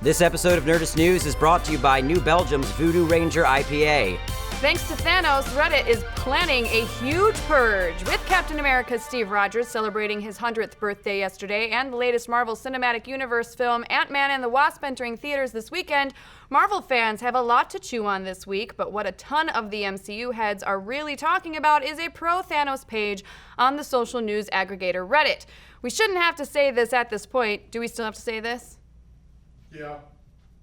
This episode of Nerdist News is brought to you by New Belgium's Voodoo Ranger IPA. Thanks to Thanos, Reddit is planning a huge purge, with Captain America's Steve Rogers celebrating his 100th birthday yesterday and the latest Marvel Cinematic Universe film Ant-Man and the Wasp entering theaters this weekend. Marvel fans have a lot to chew on this week, but what a ton of the MCU heads are really talking about is a pro-Thanos page on the social news aggregator Reddit. We shouldn't have to say this at this point. Do we still have to say this? Yeah.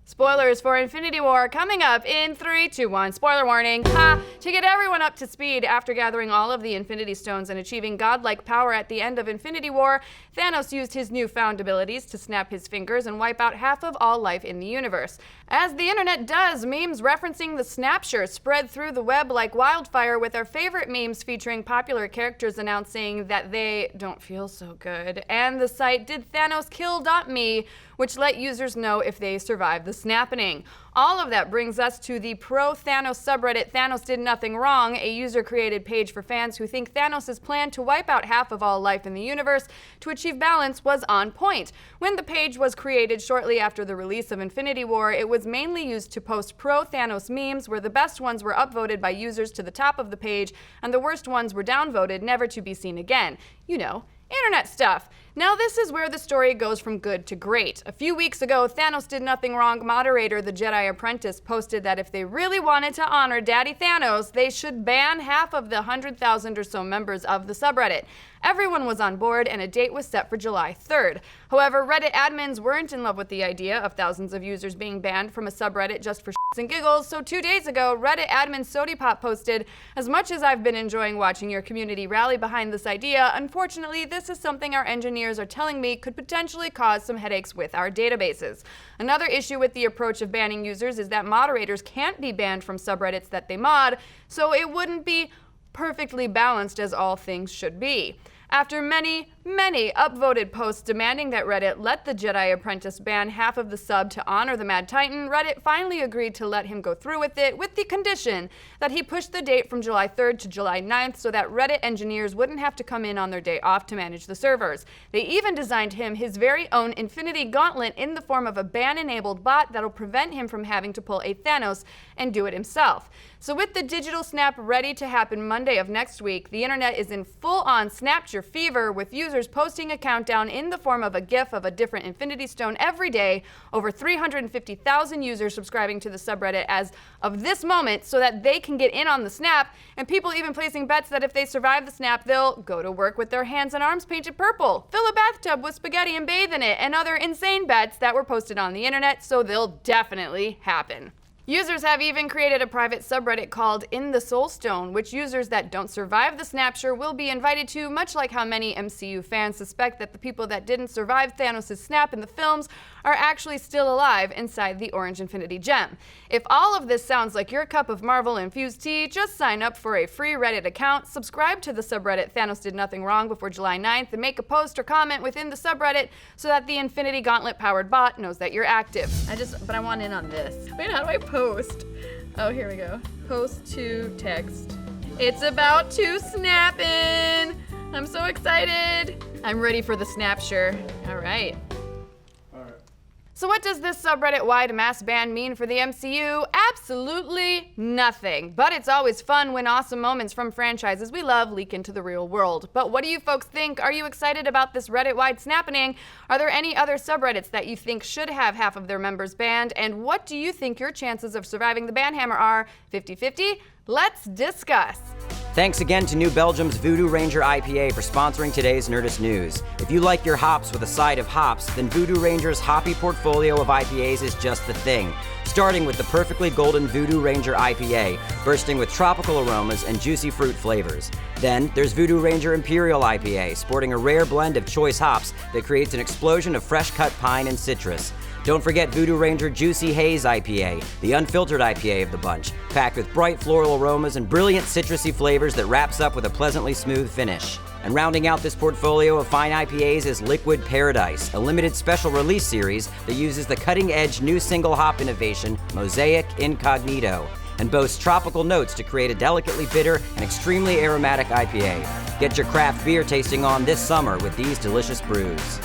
Spoilers for Infinity War coming up in 3, 2, 1. Spoiler warning. To get everyone up to speed after gathering all of the Infinity Stones and achieving godlike power at the end of Infinity War, Thanos used his newfound abilities to snap his fingers and wipe out half of all life in the universe. As the internet does, memes referencing the snapshot spread through the web like wildfire, with our favorite memes featuring popular characters announcing that they don't feel so good. And the site didthanoskill.me, which let users know if they survived the snapping. All of that brings us to the pro-Thanos subreddit Thanos Did Nothing Wrong, a user-created page for fans who think Thanos' plan to wipe out half of all life in the universe to achieve balance was on point. When the page was created shortly after the release of Infinity War, it was mainly used to post pro-Thanos memes, where the best ones were upvoted by users to the top of the page, and the worst ones were downvoted, never to be seen again. You know, internet stuff. Now this is where the story goes from good to great. A few weeks ago, Thanos Did Nothing Wrong moderator The Jedi Apprentice posted that if they really wanted to honor Daddy Thanos, they should ban half of the 100,000 or so members of the subreddit. Everyone was on board, and a date was set for July 3rd. However, Reddit admins weren't in love with the idea of thousands of users being banned from a subreddit just for shits and giggles, so 2 days ago, Reddit admin SodiPop posted, "As much as I've been enjoying watching your community rally behind this idea, unfortunately, this is something our engineers are telling me could potentially cause some headaches with our databases." Another issue with the approach of banning users is that moderators can't be banned from subreddits that they mod, so it wouldn't be perfectly balanced as all things should be. After many upvoted posts demanding that Reddit let the Jedi Apprentice ban half of the sub to honor the Mad Titan, Reddit finally agreed to let him go through with it, with the condition that he pushed the date from July 3rd to July 9th so that Reddit engineers wouldn't have to come in on their day off to manage the servers. They even designed him his very own Infinity Gauntlet in the form of a ban-enabled bot that'll prevent him from having to pull a Thanos and do it himself. So with the digital snap ready to happen Monday of next week, the internet is in full-on Snapture fever, with users posting a countdown in the form of a GIF of a different Infinity Stone every day, over 350,000 users subscribing to the subreddit as of this moment so that they can get in on the snap, and people even placing bets that if they survive the snap, they'll go to work with their hands and arms painted purple, fill a bathtub with spaghetti and bathe in it, and other insane bets that were posted on the internet, so they'll definitely happen. Users have even created a private subreddit called In the Soulstone, which users that don't survive the snapshot will be invited to, much like how many MCU fans suspect that the people that didn't survive Thanos' snap in the films are actually still alive inside the Orange Infinity Gem. If all of this sounds like your cup of Marvel-infused tea, just sign up for a free Reddit account, subscribe to the subreddit Thanos Did Nothing Wrong before July 9th, and make a post or comment within the subreddit so that the Infinity Gauntlet-powered bot knows that you're active. But I want in on this. Wait, how do I post? Oh, here we go. Post to text. It's about to snap in. I'm so excited. I'm ready for the snapshot. All right. So what does this subreddit-wide mass ban mean for the MCU? Absolutely nothing. But it's always fun when awesome moments from franchises we love leak into the real world. But what do you folks think? Are you excited about this Reddit-wide snapping? Are there any other subreddits that you think should have half of their members banned? And what do you think your chances of surviving the ban hammer are? 50-50? Let's discuss. Thanks again to New Belgium's Voodoo Ranger IPA for sponsoring today's Nerdist News. If you like your hops with a side of hops, then Voodoo Ranger's hoppy portfolio of IPAs is just the thing. Starting with the perfectly golden Voodoo Ranger IPA, bursting with tropical aromas and juicy fruit flavors. Then there's Voodoo Ranger Imperial IPA, sporting a rare blend of choice hops that creates an explosion of fresh-cut pine and citrus. Don't forget Voodoo Ranger Juicy Haze IPA, the unfiltered IPA of the bunch, packed with bright floral aromas and brilliant citrusy flavors that wraps up with a pleasantly smooth finish. And rounding out this portfolio of fine IPAs is Liquid Paradise, a limited special release series that uses the cutting-edge new single hop innovation, Mosaic Incognito, and boasts tropical notes to create a delicately bitter and extremely aromatic IPA. Get your craft beer tasting on this summer with these delicious brews.